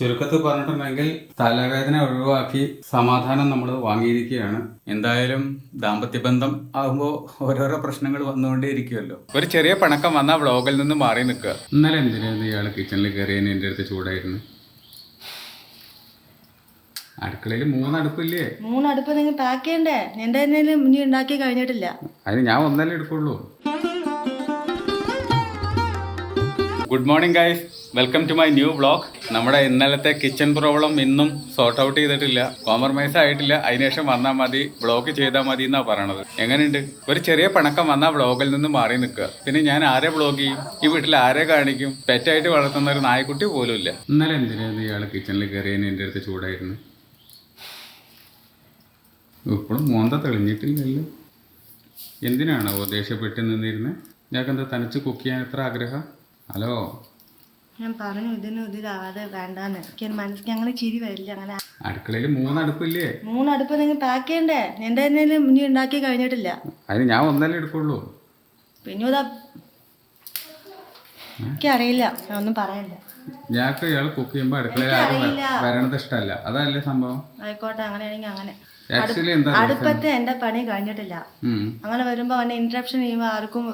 ചുരുക്കത്തിൽ പറഞ്ഞിട്ടുണ്ടെങ്കിൽ തലവേദന ഒഴിവാക്കി സമാധാനം നമ്മൾ വാങ്ങിയിരിക്കുകയാണ്. എന്തായാലും ദാമ്പത്യ ബന്ധം ആകുമ്പോൾ ഓരോരോ പ്രശ്നങ്ങൾ വന്നുകൊണ്ടേയിരിക്കുമല്ലോ. ഒരു ചെറിയ പിണക്കം വന്ന വ്ളോഗിൽ നിന്ന് മാറി നിൽക്കുക. ഇന്നലെ എന്തിനായിരുന്നു ഇയാൾ കിച്ചണിൽ കയറിയതിന് എൻ്റെ അടുത്ത് ചൂടായിരുന്നു? അടുക്കളയിൽ 3 അടുപ്പില്ലേ? 3 അടുപ്പ് നിങ്ങൾ പാക്ക് ചെയ്യണ്ടേ? എന്റെ തന്നെ ഇനി ഉണ്ടാക്കി കഴിഞ്ഞിട്ടില്ല. അതിന് ഞാൻ ഒന്നല്ലേ എടുക്കുള്ളൂ. Good morning guys, welcome to my new vlog. നമ്മുടെ ഇന്നലത്തെ കിച്ചൺ പ്രോബ്ലം ഇന്നും സോർട്ട് ഔട്ട് ചെയ്തിട്ടില്ല, കോംപ്രമൈസ് ആയിട്ടില്ല. അതിനുശേഷം വന്നാൽ മതി, വ്ളോഗ് ചെയ്താൽ മതി എന്നാ പറയണത്. എങ്ങനെയുണ്ട്? ഒരു ചെറിയ പിണക്കം വന്നാൽ വ്ളോഗിൽ നിന്ന് മാറി നിൽക്കുക. പിന്നെ ഞാൻ ആരെ വ്ളോഗ് ചെയ്യും? ഈ വീട്ടിൽ ആരെ കാണിക്കും? പെറ്റായിട്ട് വളർത്തുന്ന ഒരു നായ്ക്കുട്ടി പോലും ഇല്ല. ഇന്നലെ എന്തിനായിരുന്നു ഇയാൾ കിച്ചണിൽ കയറിയതിന് എൻ്റെ അടുത്ത് ചൂടായിരുന്നു? ഇപ്പോഴും മോന്ത തെളിഞ്ഞിട്ടില്ലല്ലോ. എന്തിനാണോ ദേഷ്യപ്പെട്ട് നിന്നിരുന്നത്? ഞങ്ങൾക്ക് തനിച്ച് കുക്ക് ചെയ്യാൻ എത്ര ആഗ്രഹം? ഹലോ, ഞാൻ പറഞ്ഞു ഇതിലാതെ വേണ്ടാന്ന്. എനിക്ക് മനസ്സിൽ അങ്ങനെ ചിരി വരില്ല. അങ്ങനെ അടുക്കളയിൽ 3 അടുപ്പില്ലേ? 3 അടുപ്പ് നിങ്ങൾ പാക്ക് ചെയ്യണ്ടേ? എന്റെ തന്നെ ഇനി ഉണ്ടാക്കി കഴിഞ്ഞിട്ടില്ല. അതിന് ഞാൻ ഒന്നല്ലേ എടുക്കുള്ളൂ. പിന്നെ എനിക്കറിയില്ല, ഞാൻ ഒന്നും പറയണ്ട. ഞങ്ങൾക്ക് ഇയാൾ കുക്ക് ചെയ്യുമ്പോൾ അടുക്കളയിൽ ആരും വരണത് ഇഷ്ടമല്ല, അതല്ലേ സംഭവം? ആയിക്കോട്ടെ, അങ്ങനെയാണെങ്കിൽ അങ്ങനെ. ആക്ച്വലി എന്താ, അടുപ്പത്ത് എന്റെ പണി കഴിഞ്ഞിട്ടില്ല. അങ്ങനെ വരുമ്പോ അവനെ ഇന്ററപ്ഷൻ ചെയ്യുമ്പോ ആർക്കും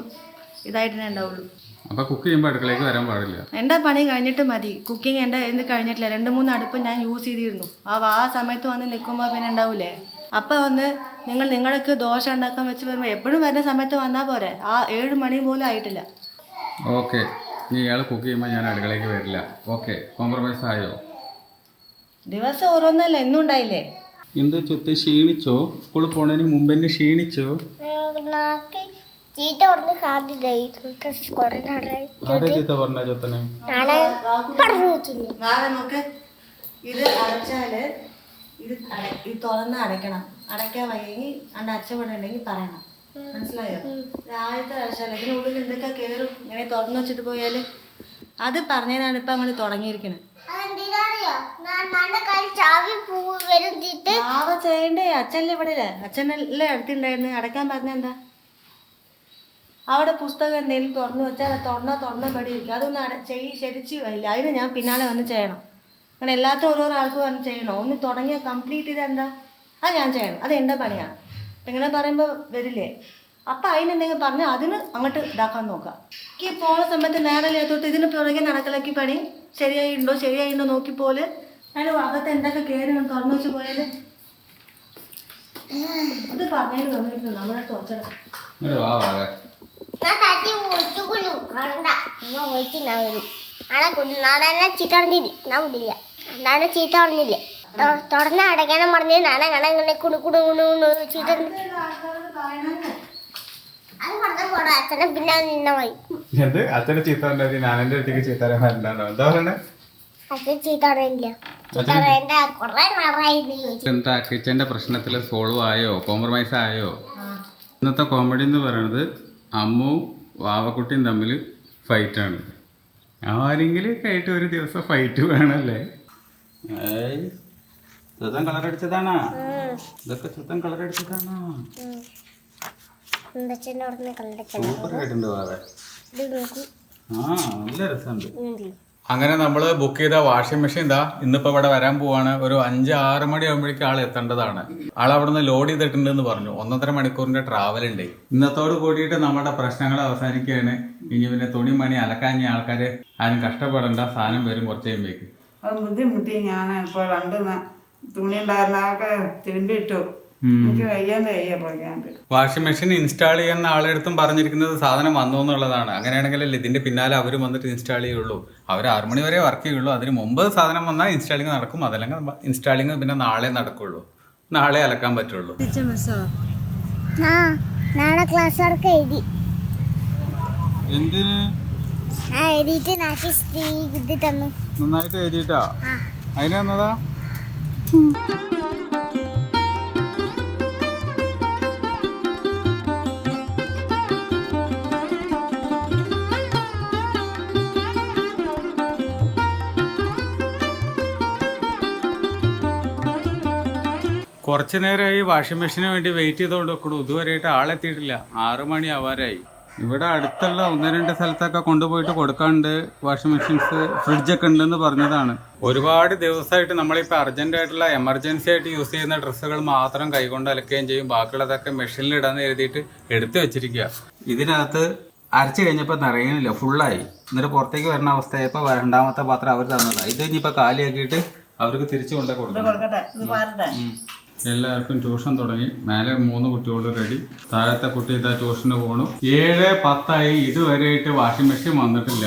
ഇതായിട്ട് തന്നെ ഉണ്ടാവുള്ളൂ. അപ്പൊ കുക്ക് ചെയ്യുമ്പോൾ അടുക്കളയ്ക്ക് വരാൻ പാടില്ല. എന്റെ പണി കഴിഞ്ഞിട്ട് മതി. കുക്കിംഗ് എന്റെ എന്ത് കഴിഞ്ഞിട്ടില്ല. 2-3 അടുപ്പ് ഞാൻ യൂസ് ചെയ്തിരുന്നു. ആ സമയത്ത് വന്ന് നിൽക്കുമ്പോ പിന്നെ ഉണ്ടാവൂലേ. അപ്പൊ വന്ന് നിങ്ങൾക്ക് ദോശ ഉണ്ടാക്കാൻ വെച്ച് വരുമ്പോ എപ്പോഴും വരുന്ന സമയത്ത് വന്നാൽ പോരെ. ആ 7 മണി പോലും ആയിട്ടില്ല. ഓക്കെ, ഇനി ഇയാൾ കുക്ക് ചെയ്യുമ്പോൾ ഞാൻ അടുക്കളയ്ക്ക് വരില്ല. ഓക്കെ, കോംപ്രമൈസ് ആയോ? ദിവസം ഓരോന്നല്ല, എന്നും ഉണ്ടായില്ലേ? എന്ത് ചൊത്ത് ക്ഷീണിച്ചോ? സ്കൂളിൽ പോണതിന് മുമ്പ് തന്നെ ക്ഷീണിച്ചോ? ചീത്ത പറഞ്ഞ നാളെ നോക്ക്, ഇത് അടച്ചാല് ഇത് തുറന്ന് അടയ്ക്കണം. അടയ്ക്കാൻ വയ്യെങ്കിൽ അണ്ട് അച്ഛപ്പെടുണ്ടെങ്കിൽ പറയണം, മനസ്സിലായോ? ആദ്യത്തെ അടച്ചാല് ഇതിനുള്ളിൽ എന്തൊക്കെ കയറും. ഇങ്ങനെ തുറന്നു വെച്ചിട്ട് പോയാല് അത് പറഞ്ഞതിനാണ് ഇപ്പൊ അങ്ങനെ തുടങ്ങിയിരിക്കുന്നത്. ചെയ്യണ്ടേ? അച്ഛനല്ലേ ഇവിടെ? അച്ഛനല്ലേ അടുത്തുണ്ടായിരുന്നു. അടയ്ക്കാൻ പറഞ്ഞ എന്താ? അവിടെ പുസ്തകം എന്തെങ്കിലും തുറന്നു വെച്ചാൽ തുറന്ന പടി ഇരിക്കും. അതൊന്ന് ശരിച്ച് ഇല്ല. അതിന് ഞാൻ പിന്നാലെ വന്ന് ചെയ്യണം. അങ്ങനെ എല്ലാത്തും ഓരോരോ ആൾക്ക് വന്ന് ചെയ്യണം. ഒന്ന് തുടങ്ങിയാൽ കംപ്ലീറ്റ് ചെയ്താൽ എന്താ? അത് ഞാൻ ചെയ്യണം. അത് എൻ്റെ പണിയാണ്. ഇങ്ങനെ പറയുമ്പോൾ വരില്ലേ? അപ്പം അതിനെന്തെങ്കിലും പറഞ്ഞാൽ അതിന് അങ്ങോട്ട് ഇതാക്കാൻ നോക്കാം. ഈ പോണ സമയത്ത് നേരമില്ലാത്തോട്ട് ഇതിന് പുറകെ നടക്കലാക്കി പണി. ശരിയായിണ്ടോ നോക്കിപ്പോലെ. അതിന് അകത്ത് എന്തൊക്കെ കയറി തുറന്നു വെച്ച് പോയാൽ ഇത് പറഞ്ഞതിന് തന്നിട്ടുണ്ട്. നമ്മളെ തുറച്ചണം. ചീത്ത പറഞ്ഞില്ലേ? തുറന്ന് അടയ്ക്കണം പറഞ്ഞ് നാണങ്ങനെ കുണുകുണു ചീത്ത അച്ഛനെ പിന്നെ നിന്നമായി. അച്ഛനെ ചീത്ത നാനെന്റെ അടുത്തേക്ക് ചീത്താൻ വരണ്ടാണോ? എന്താ പറയണേ? അച്ഛൻ ചീത്ത അറിയില്ല. എന്താ കിച്ചന്റെ പ്രശ്നത്തിൽ സോൾവ് ആയോ? കോംപ്രമൈസ് ആയോ? ഇന്നത്തെ കോമഡി എന്ന് പറയുന്നത് അമ്മുവും വാവക്കുട്ടിയും തമ്മിൽ ഫൈറ്റാണ്. ആരെങ്കിലും ഒക്കെ ആയിട്ട് ഒരു ദിവസം ഫൈറ്റ് വേണമല്ലേ? ചുത്തം കളറടിച്ചതാണോ? ഇതൊക്കെ ചുത്തം കളറടിച്ചതാണോ? സൂപ്പർ ആയിട്ടുണ്ട് വാവേ. നല്ല രസമുണ്ട്. അങ്ങനെ നമ്മൾ ബുക്ക് ചെയ്ത വാഷിംഗ് മെഷീൻ ഇതാ ഇന്നിപ്പോൾ ഇവിടെ വരാൻ പോവാണ്. ഒരു 5-6 മണി ആകുമ്പോഴേക്കും ആൾ എത്തേണ്ടതാണ്. ആൾ അവിടെ നിന്ന് ലോഡ് ചെയ്തിട്ടുണ്ടെന്ന് പറഞ്ഞു. 1.5 മണിക്കൂറിന്റെ ട്രാവൽ ഉണ്ട്. ഇന്നത്തോട് കൂടിയിട്ട് നമ്മുടെ പ്രശ്നങ്ങൾ അവസാനിക്കുകയാണ്. ഇനി പിന്നെ തുണി മണി അലക്കാഞ്ഞ ആൾക്കാർ ആരും കഷ്ടപ്പെടേണ്ട. സാധനം വരും കുറച്ച് കഴിയുമ്പോഴേക്ക്. അത് ബുദ്ധിമുട്ടി. ഞാൻ ഇപ്പോൾ 2 തുണി ഉണ്ടായിരുന്നൊക്കെ തിരുമ്പിട്ടു. വാഷിംഗ് മെഷീൻ ഇൻസ്റ്റാൾ ചെയ്യുന്ന ആളെടുത്തും പറഞ്ഞിരിക്കുന്നത് സാധനം വന്നു എന്നുള്ളതാണ്. അങ്ങനെയാണെങ്കിലല്ലേ ഇതിന്റെ പിന്നാലെ അവർ വന്നിട്ട് ഇൻസ്റ്റാൾ ചെയ്യുള്ളൂ. അവർ 6 മണി വരെ വർക്ക് ചെയ്യുള്ളൂ. അതിന് മുമ്പ് സാധനം വന്നാൽ ഇൻസ്റ്റാളിങ് നടക്കും. അതല്ലെങ്കിൽ ഇൻസ്റ്റാളിങ് പിന്നെ നാളെ നടക്കുള്ളൂ. നാളെ അലക്കാൻ പറ്റുള്ളൂ. നാളെ ക്ലാസ് വർക്ക് എഴുതി. എന്തിന്? നന്നായിട്ട് എഴുതിയിട്ടാ? അതിന് വന്നതാ? കുറച്ച് നേരമായി വാഷിംഗ് മെഷീന് വേണ്ടി വെയിറ്റ് ചെയ്തുകൊണ്ട് വെക്കണു. ഇതുവരെയായിട്ട് ആളെത്തിയിട്ടില്ല. 6 മണി ആവാറായി. ഇവിടെ അടുത്തുള്ള 1-2 സ്ഥലത്തൊക്കെ കൊണ്ടുപോയിട്ട് കൊടുക്കാണ്ട് വാഷിംഗ് മെഷീൻസ്, ഫ്രിഡ്ജൊക്കെ ഉണ്ടെന്ന് പറഞ്ഞതാണ്. ഒരുപാട് ദിവസമായിട്ട് നമ്മളിപ്പോൾ അർജന്റായിട്ടുള്ള എമർജൻസി ആയിട്ട് യൂസ് ചെയ്യുന്ന ഡ്രസ്സുകൾ മാത്രം കൈകൊണ്ട് അലക്കുകയും ചെയ്യും. ബാക്കിയുള്ളതൊക്കെ മെഷീനിൽ ഇടാന്ന് എഴുതിയിട്ട് എടുത്തു വെച്ചിരിക്കുക. ഇതിനകത്ത് അരച്ച് കഴിഞ്ഞപ്പോൾ നിറയുന്നില്ല, ഫുള്ളായി. എന്നിട്ട് പുറത്തേക്ക് വരുന്ന അവസ്ഥയായപ്പോൾ 2ാമത്തെ പാത്രം അവർ തന്നതാണ്. ഇത് ഇനിയിപ്പോൾ കാലിയാക്കിയിട്ട് അവർക്ക് തിരിച്ചു കൊണ്ടേ കൊടുക്കണം. എല്ലാവർക്കും ട്യൂഷൻ തുടങ്ങി. മേലെ 3 കുട്ടികൾ റെഡി. താഴത്തെ കുട്ടി ഇതാ ട്യൂഷന് പോണു. 7:10 ഇതുവരെയായിട്ട് വാഷിംഗ് മെഷീൻ വന്നിട്ടില്ല.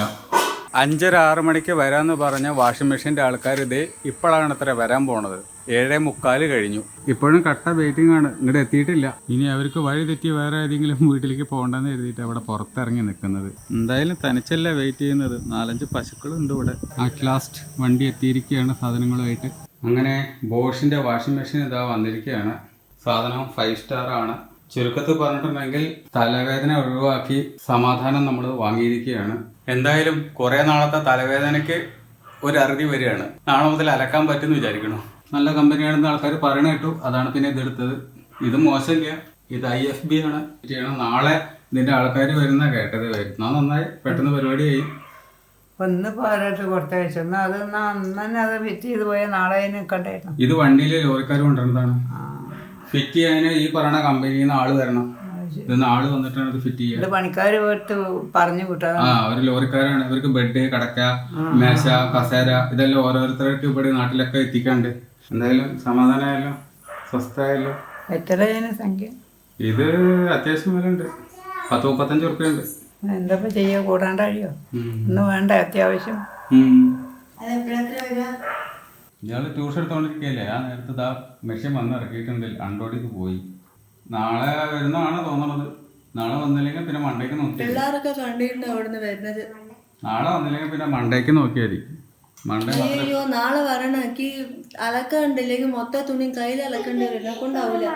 5:30-6 മണിക്ക് വരാമെന്ന് പറഞ്ഞ വാഷിംഗ് മെഷീൻ്റെ ആൾക്കാർ ഇത് ഇപ്പോഴാണ് അത്ര വരാൻ പോണത്. 7:45 കഴിഞ്ഞു. ഇപ്പോഴും കട്ട വെയിറ്റിംഗ് ആണ്, ഇങ്ങോട്ട് എത്തിയിട്ടില്ല. ഇനി അവർക്ക് വഴി തെറ്റി വേറെ ഏതെങ്കിലും വീട്ടിലേക്ക് പോകണ്ടെന്ന് എഴുതിയിട്ട് അവിടെ പുറത്തിറങ്ങി നിൽക്കുന്നത്. എന്തായാലും തനിച്ചല്ല വെയിറ്റ് ചെയ്യുന്നത്. 4-5 പശുക്കളുണ്ട് ഇവിടെ. അറ്റ് ലാസ്റ്റ് വണ്ടി എത്തിയിരിക്കുകയാണ് സാധനങ്ങളുമായിട്ട്. അങ്ങനെ ബോഷിൻ്റെ വാഷിംഗ് മെഷീൻ ഇതാ വന്നിരിക്കുകയാണ്. സാധനം 5 സ്റ്റാർ ആണ്. ചുരുക്കത്തിൽ പറഞ്ഞിട്ടുണ്ടെങ്കിൽ തലവേദന ഒഴിവാക്കി സമാധാനം നമ്മൾ വാങ്ങിയിരിക്കുകയാണ്. എന്തായാലും കുറേ നാളത്തെ തലവേദനയ്ക്ക് ഒരു അറുതി വരികയാണ്. നാളെ മുതൽ അലക്കാൻ പറ്റുമെന്ന് വിചാരിക്കണം. നല്ല കമ്പനിയാണെന്ന് ആൾക്കാർ പറയണ കേട്ടു. അതാണ് പിന്നെ ഇതെടുത്തത്. ഇത് മോശമില്ല, ഇത് IFB ആണ്. നാളെ ഇതിൻ്റെ ആൾക്കാർ വരുന്ന കേട്ടത്. വരുന്നാൽ നന്നായി, പെട്ടെന്ന് പരിപാടിയായി. ഒന്ന് പോരാട്ട് കൊടുത്തയച്ചു. എന്നാൽ അത് അന്ന് തന്നെ അത് ഫിറ്റ് ചെയ്ത് പോയാൽ നാളെ അതിന് നിൽക്കണ്ടായിരുന്നു. ഇത് വണ്ടിയിൽ ലോറിക്കാർ കൊണ്ടുവരുന്നതാണ്. ഫിറ്റ് ചെയ്യാന് ഈ പറയുന്ന കമ്പനിയിൽ നിന്ന് ആള് വരണം. ഇത് ആള് വന്നിട്ടാണ് ഇത് ഫിറ്റ് ചെയ്യുക. പണിക്കാർ പോയിട്ട് പറഞ്ഞു കൂട്ടാ. അവര് ലോറിക്കാരാണ്. ഇവർക്ക് ബെഡ്, കടക്ക, മേശ, കസേര ഇതെല്ലാം ഓരോരുത്തർക്ക് ഇവിടെ നാട്ടിലൊക്കെ എത്തിക്കാണ്ട്. എന്തായാലും സമാധാനമായല്ലോ, സ്വസ്ഥമായല്ലോ. എത്രയാണ് സംഖ്യ? ഇത് അത്യാവശ്യം വില ഉണ്ട്. 10-35 ഉറുപ്പ്യുണ്ട്. എന്താ ചെയ്യാ, കൂടാണ്ട് കഴിയോ? ഒന്നും വേണ്ട, അത്യാവശ്യം. ഇയാള് ട്യൂഷൻ എടുത്തോണ്ടിരിക്കല്ലേ, ആ നേരത്തെ ഇതാ മെഷീൻ വന്ന് ഇറക്കിയിട്ടുണ്ട്. അണ്ടോടിക്ക് പോയി. നാളെ വരുന്നതാണ് തോന്നണത്. നാളെ വന്നില്ലെങ്കിൽ പിന്നെ മണ്ടേക്ക് നോക്കിയാൽ പിള്ളേരൊക്കെ കണ്ടിട്ടുണ്ട് അവിടുന്ന് വരുന്നത്. നാളെ വന്നില്ലെങ്കിൽ പിന്നെ മണ്ടേക്ക് നോക്കിയാൽ മതി. മണ്ടേ അയ്യോ നാളെ വരണക്ക് അലക്കണ്ടില്ലെങ്കിൽ മൊത്തം തുണി കയ്യിൽ അലക്കേണ്ടി വരും. എന്നെ കൊണ്ടാവൂല.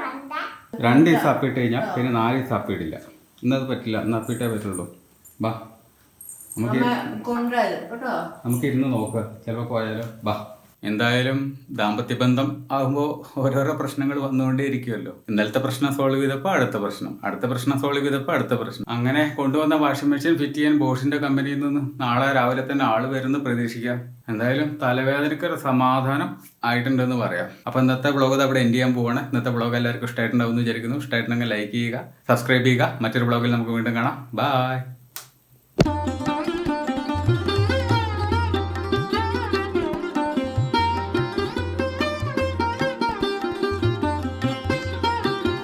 2 ദിവസം അപ്പിട്ട് കഴിഞ്ഞാൽ പിന്നെ 4 ദിവസം അപ്പിടില്ല. ഇന്നത് പറ്റില്ല, ഇന്ന് അപ്പിട്ടേ പറ്റുള്ളൂ. ബാ നമുക്ക് ഇരുന്ന് നോക്കാം, ചിലപ്പോൾ പോയാലോ. ബാ. എന്തായാലും ദാമ്പത്യ ബന്ധം ആകുമ്പോൾ ഓരോരോ പ്രശ്നങ്ങൾ വന്നുകൊണ്ടേ ഇരിക്കുമല്ലോ. ഇന്നലത്തെ പ്രശ്നം സോൾവ് ചെയ്തപ്പോൾ അടുത്ത പ്രശ്നം, അടുത്ത പ്രശ്നം സോൾവ് ചെയ്തപ്പോൾ അടുത്ത പ്രശ്നം. അങ്ങനെ കൊണ്ടുവന്ന വാഷിംഗ് മെഷീൻ ഫിറ്റ് ചെയ്യാൻ ബോഷിന്റെ കമ്പനിയിൽ നിന്ന് നാളെ രാവിലെ തന്നെ ആള് വരുന്ന പ്രതീക്ഷിക്കാം. എന്തായാലും തലവേദനയ്ക്ക് ഒരു സമാധാനം ആയിട്ടുണ്ടെന്ന് പറയാം. അപ്പോൾ ഇന്നത്തെ ബ്ലോഗ് അവിടെ എൻഡ് ചെയ്യാൻ പോവാണ്. ഇന്നത്തെ ബ്ലോഗ് എല്ലാവർക്കും ഇഷ്ടമായിട്ടുണ്ടാവും എന്ന് വിചാരിക്കുന്നു. ഇഷ്ടമായിട്ടുണ്ടെങ്കിൽ ലൈക്ക് ചെയ്യുക, സബ്സ്ക്രൈബ് ചെയ്യുക. മറ്റൊരു ബ്ലോഗിൽ നമുക്ക് വീണ്ടും കാണാം. ബൈ.